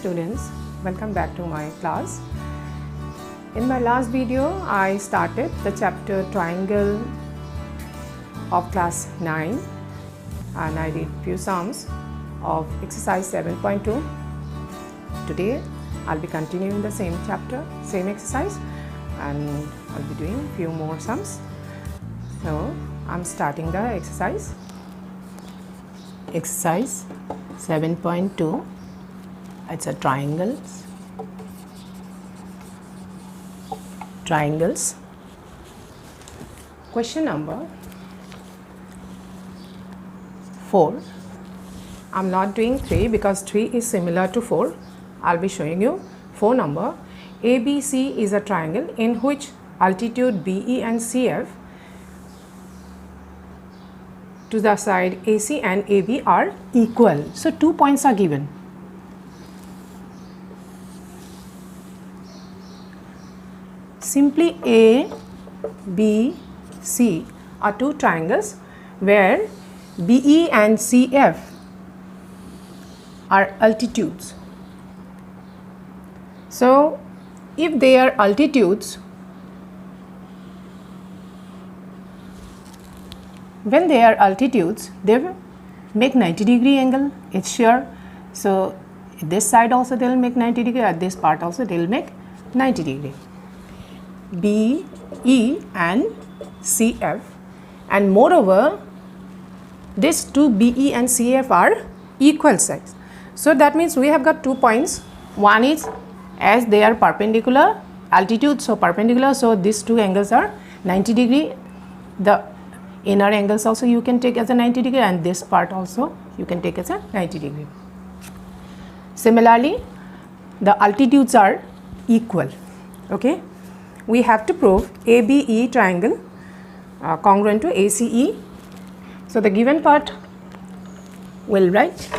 students, welcome back to my class. In my last video I started the chapter triangle of class 9 and I did few sums of exercise 7.2. Today I'll be continuing the same chapter, same exercise, and I'll be doing few more sums. So I'm starting the exercise. Exercise 7.2. It's a triangles. Question number 4. I'm not doing 3 because 3 is similar to 4. I'll be showing you 4 number. ABC is a triangle in which altitude BE and CF to the side AC and AB are equal. So 2 points are given. Simply A, B, C are two triangles where BE and CF are altitudes. So if they are altitudes, when they are altitudes, they will make 90-degree angle, it's sure. So this side also they will make 90 degree, at this part also they will make 90 degree. B, E and CF, and moreover these two BE and CF are equal size. So that means we have got 2 points. One is as they are perpendicular, altitude, so perpendicular, so these two angles are 90 degree. The inner angles also you can take as a 90 degree and this part also you can take as a 90 degree. Similarly, the altitudes are equal. Okay, we have to prove ABE triangle congruent to ACE. So the given part will write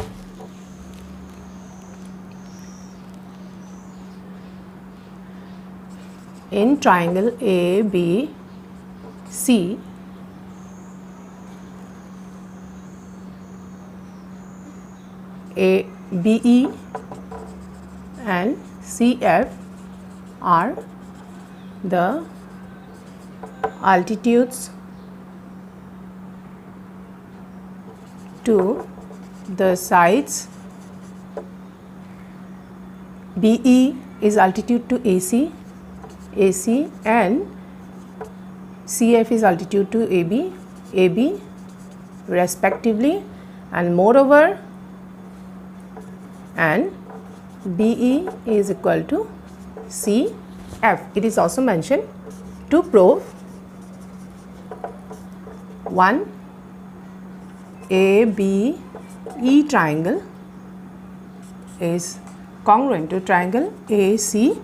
in triangle ABC, BE and CF are the altitudes to the sides. BE is altitude to AC and CF is altitude to AB respectively, and moreover and BE is equal to CF. It is also mentioned to prove 1 ABE triangle is congruent to triangle ACE.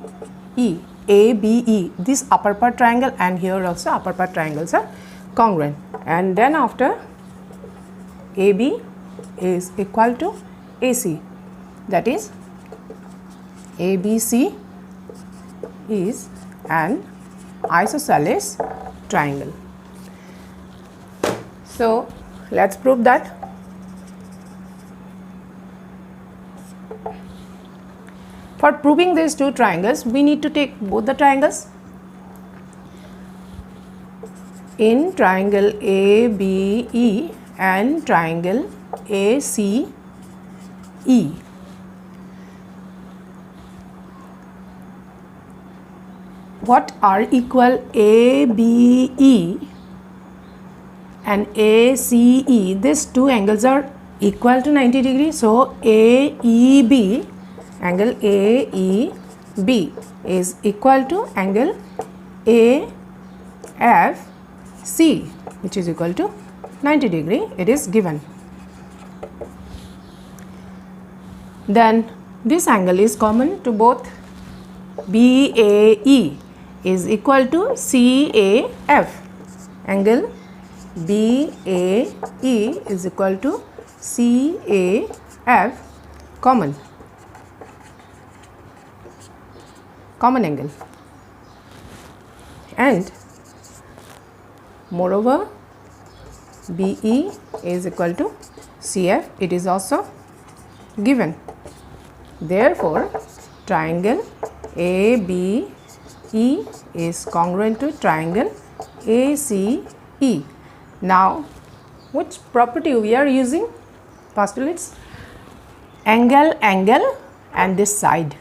ABE, this upper part triangle and here also upper part triangles are congruent, and then after AB is equal to AC, that is ABC is an isosceles triangle. So let's prove that. For proving these two triangles, we need to take both the triangles. In triangle ABE and triangle ACE, what are equal? ABE and ACE, these two angles are equal to 90 degrees. So AEB, angle AEB is equal to angle AFC, which is equal to 90 degree. It is given. Then this angle is common to both. BAE is equal to CAF. Angle BAE is equal to CAF, common angle, and moreover BE is equal to CF. It is also given. Therefore, triangle ABE is congruent to triangle ACE. Now, which property we are using? Postulates. Angle, and this side.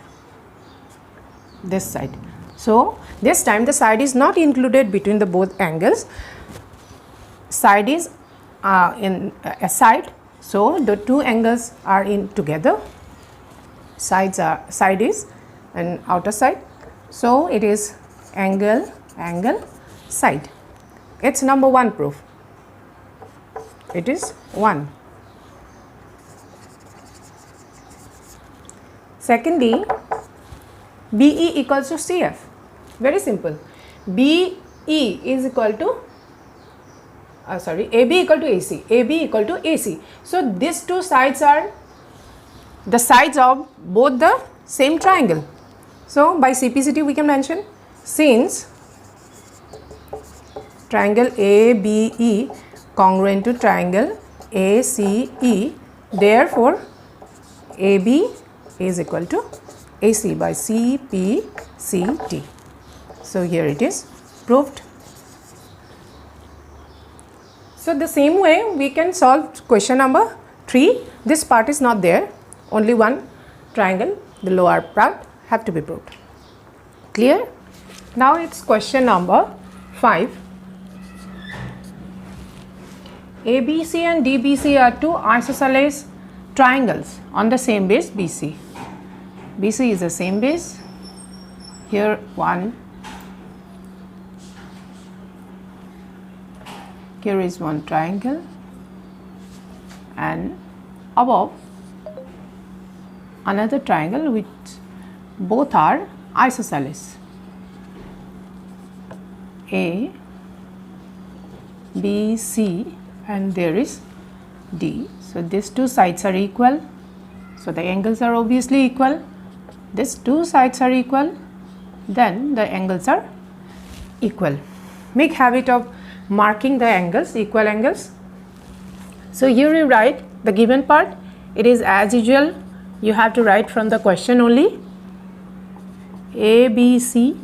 So, this time the side is not included between the both angles. Side is in a side. So, the two angles are in together. Side is an outer side. So, it is angle, side. It's number 1 proof. It is 1. Secondly, BE equals to CF. Very simple. BE is equal to AB equal to AC. AB equal to AC. So, these two sides are the sides of both the same triangle. So, by CPCT we can mention, since triangle ABE congruent to triangle ACE, therefore AB is equal to AC by CPCT. So, here it is proved. So, the same way we can solve question number 3. This part is not there, only one triangle, the lower part have to be proved. Clear? Now, it's question number 5. ABC and DBC are two isosceles triangles on the same base BC. BC is the same base. Here one. Here is one triangle, and above another triangle which both are isosceles. A, B, C, and there is D. So, these two sides are equal. So, the angles are obviously equal. These two sides are equal. Then the angles are equal. Make habit of marking the angles, equal angles. So, here you write the given part. It is as usual. You have to write from the question only. ABC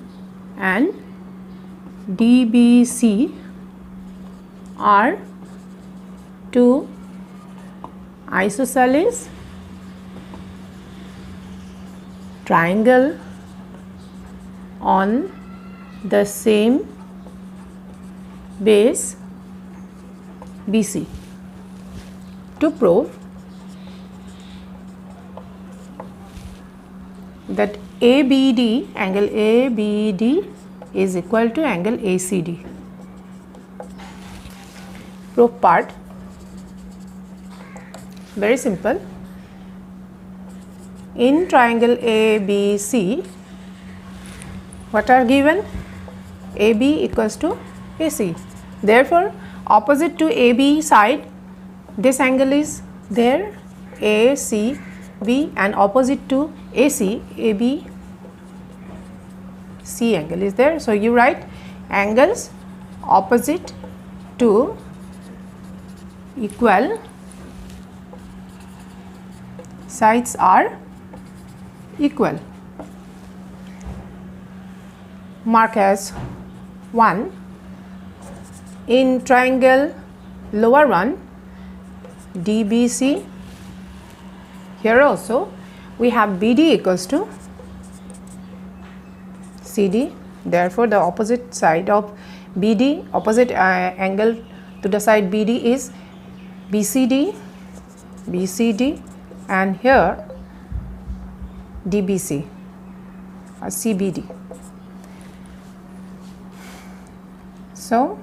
and DBC are two isosceles triangle on the same base BC. To prove that ABD, angle ABD is equal to angle ACD. Proof part. Very simple. In triangle ABC, what are given? AB equals to AC. Therefore, opposite to AB side, this angle is there, ACB, and opposite to AC, AB, C angle is there. So, you write angles opposite to equal sides are equal. Mark as 1. In triangle lower one DBC, here also we have BD equals to CD. Therefore, the opposite side of BD, opposite angle to the side BD is BCD, and here DBC or CBD. So,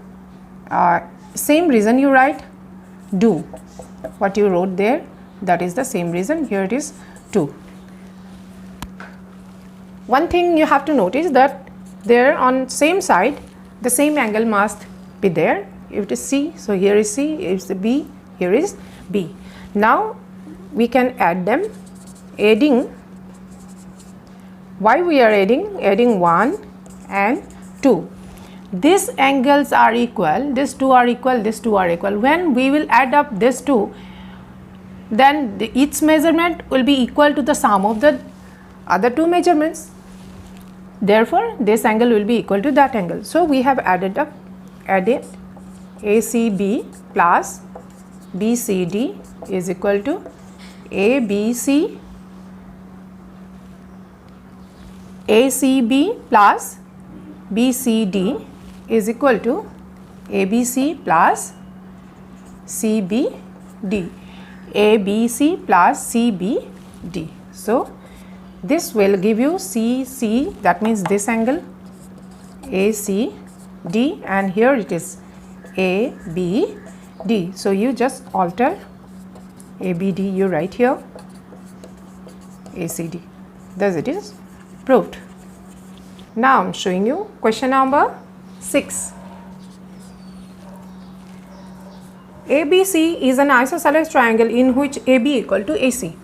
same reason you write do what you wrote there, that is the same reason. Here it is 2. One thing you have to notice that there on same side the same angle must be there. If it is C, so here is C, if it is B, here is B. Now we can add them, adding. Why we are adding? Adding 1 and 2. These angles are equal, these two are equal, these two are equal. When we will add up these two, then its measurement will be equal to the sum of the other two measurements. Therefore, this angle will be equal to that angle. So, we have added ACB plus BCD is equal to ABC, ACB plus BCD is equal to ABC plus CBD, ABC plus CBD. So, this will give you CC, that means this angle ACD, and here it is ABD. So, you just alter ABD, you write here ACD. Thus, it is proved. Now, I am showing you question number 6. ABC is an isosceles triangle in which AB equal to AC.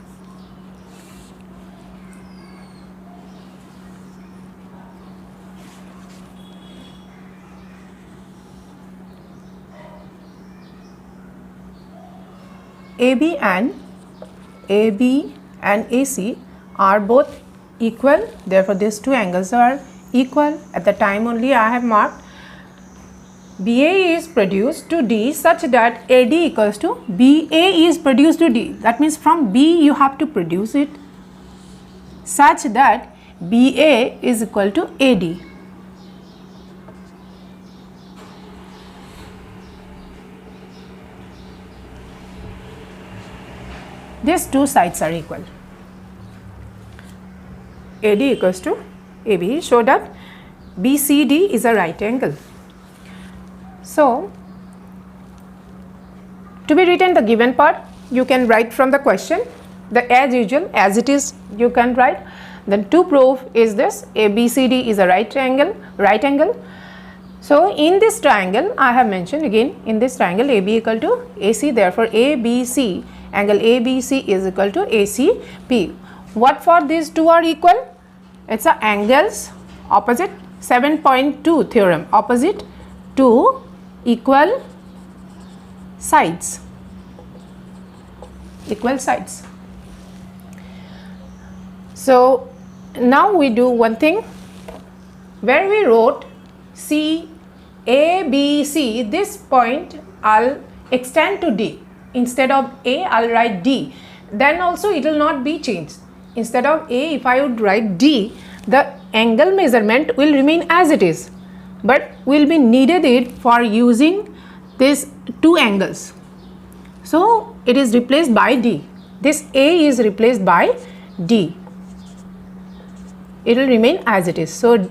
AB and AC are both equal, therefore these two angles are equal. At the time only I have marked BA is produced to D such that AD equals to BA is produced to D. That means from B you have to produce it such that BA is equal to AD. These two sides are equal. AD equals to AB. Show that BCD is a right angle. So, to be written the given part, you can write from the question, as usual, as it is you can write. Then to prove is this ABCD is a right angle. So, in this triangle I have mentioned again, in this triangle AB equal to AC, therefore ABC, angle ABC is equal to ACP. What for these two are equal? It is a angles opposite 7.2 theorem, opposite to equal sides, So, now we do one thing, where we wrote C, A, B, C, this point I'll extend to D. Instead of A, I'll write D. Then also it will not be changed. Instead of A, if I would write D, the angle measurement will remain as it is, but will be needed it for using these two angles. So, it is replaced by D. This A is replaced by D. It will remain as it is. So,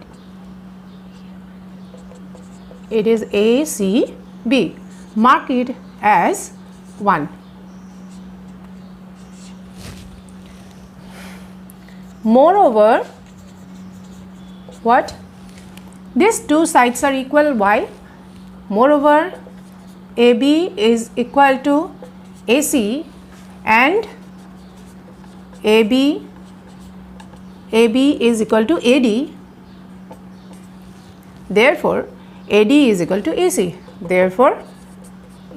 it is ACB. Mark it as 1. Moreover, what? These two sides are equal. Why? Moreover, AB is equal to AC and AB is equal to AD. Therefore, AD is equal to AC. Therefore,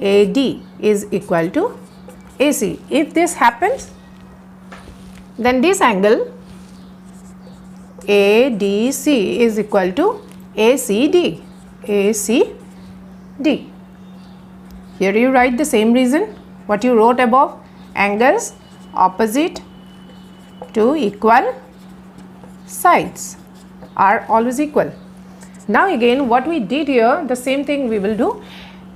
AD is equal to AC. If this happens, then this angle ADC is equal to ACD. Here you write the same reason what you wrote above, angles opposite to equal sides are always equal. Now again what we did here, the same thing we will do.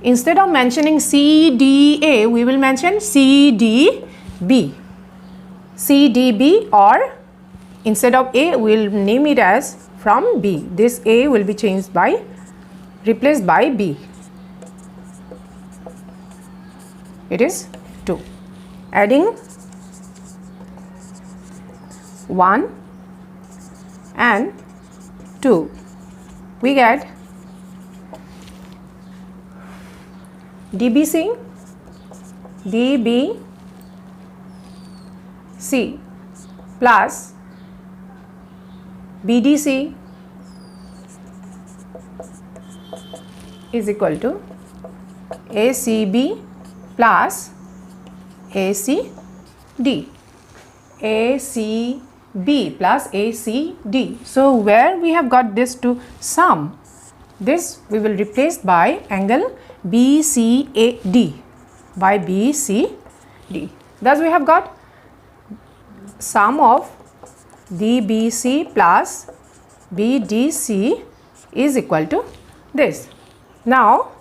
Instead of mentioning CDA, we will mention CDB. or instead of A, we will name it as from B. This A will be replaced by B. It is 2. Adding 1 and 2, we get DBC plus BDC is equal to ACB plus ACD. D. ACB plus ACD. So where we have got this to sum, this we will replace by angle BCAD, by BCD. Thus we have got sum of DBC plus BDC is equal to this. Now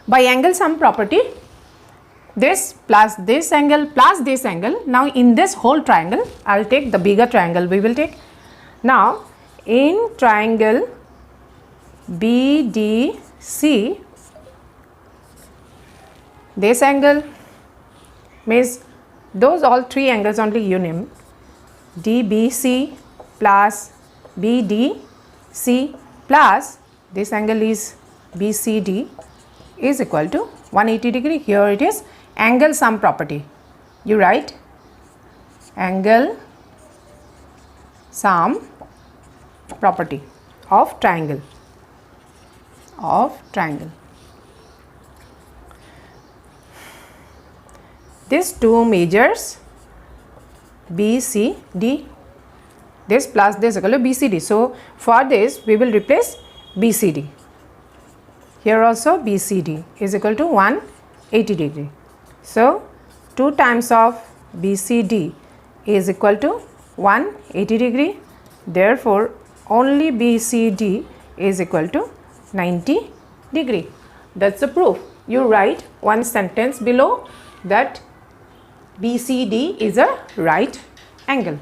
by angle sum property, this plus this angle plus this angle, now in this whole triangle I will take the bigger triangle we will take. Now in triangle BDC, this angle means those all three angles only you name, DBC plus BDC plus this angle is BCD is equal to 180 degree. Here it is angle sum property. You write angle sum property of triangle, These two measures BCD, this plus this equal to BCD. So for this we will replace BCD. Here also BCD is equal to 180 degree. So 2 times of BCD is equal to 180 degree. Therefore only BCD is equal to 90 degree. That's the proof. You write one sentence below that BCD is a right angle.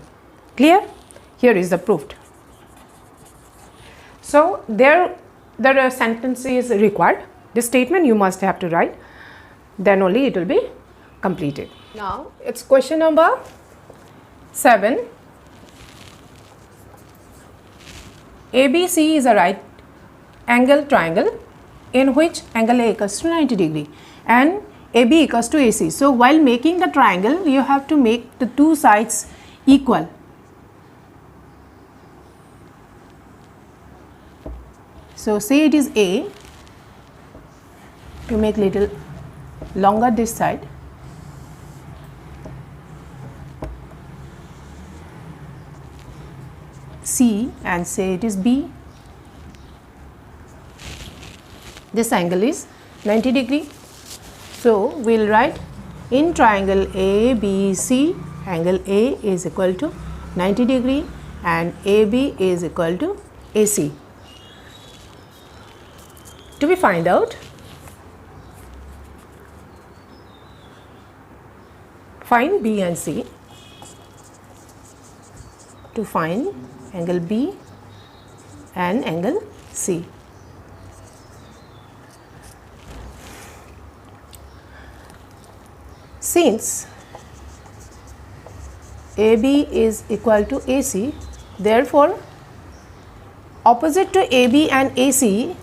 Clear? Here is the proof. So there the sentence is required. The statement you must have to write, then only it will be completed. Now it's question number 7. ABC is a right angle triangle in which angle A equals to 90 degree and AB equals to AC. So while making the triangle you have to make the two sides equal. So say it is A, you make little longer this side, C, and say it is B. This angle is 90 degree. So we will write in triangle ABC, angle A is equal to 90 degree and AB is equal to AC. To be find out, find B and C. To find angle B and angle C. Since AB is equal to AC, therefore opposite to AB and AC,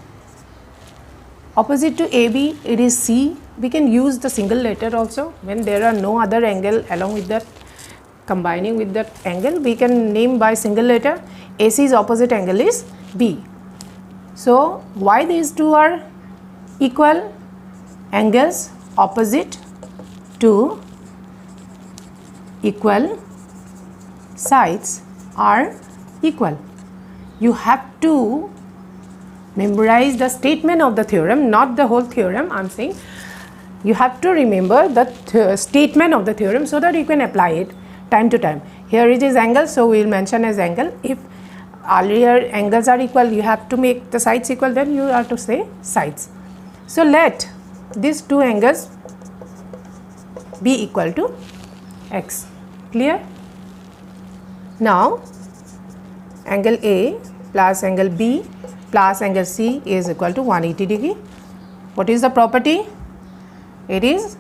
opposite to AB it is C. We can use the single letter also when there are no other angle along with that, combining with that angle we can name by single letter. AC's opposite angle is B. So why these two are equal? Angles opposite to equal sides are equal. You have to memorize the statement of the theorem, not the whole theorem. I am saying you have to remember the statement of the theorem so that you can apply it time to time. Here it is angle, so we will mention as angle. If earlier angles are equal, you have to make the sides equal, then you have to say sides. So let these two angles be equal to x. Clear? Now angle A plus angle B plus angle C is equal to 180 degree. What is the property? It is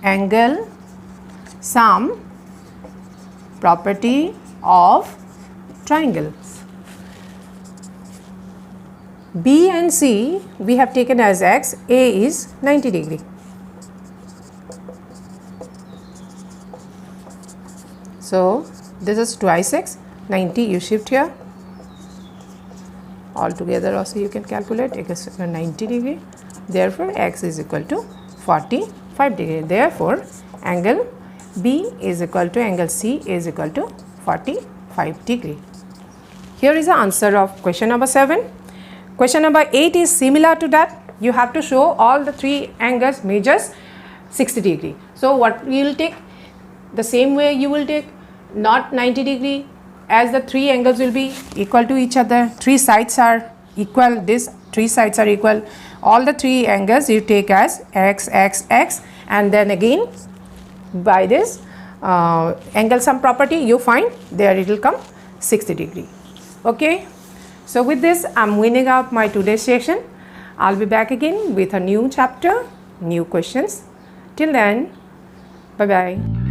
angle sum property of triangles. B and C we have taken as x, A is 90 degree. So this is twice x, 90 you shift here. All together also you can calculate x is 90 degree. Therefore x is equal to 45 degree. Therefore angle B is equal to angle C is equal to 45 degree. Here is the answer of question number 7. Question number 8 is similar to that. You have to show all the three angles measures 60 degree. So what you will take? The same way you will take not 90 degree, as the three angles will be equal to each other. Three sides are equal. These three sides are equal. All the three angles you take as x, x, x, and then again by this angle sum property you find there it will come 60 degree. Okay. So with this I'm winding up my today's session. I'll be back again with a new chapter, new questions. Till then, bye bye.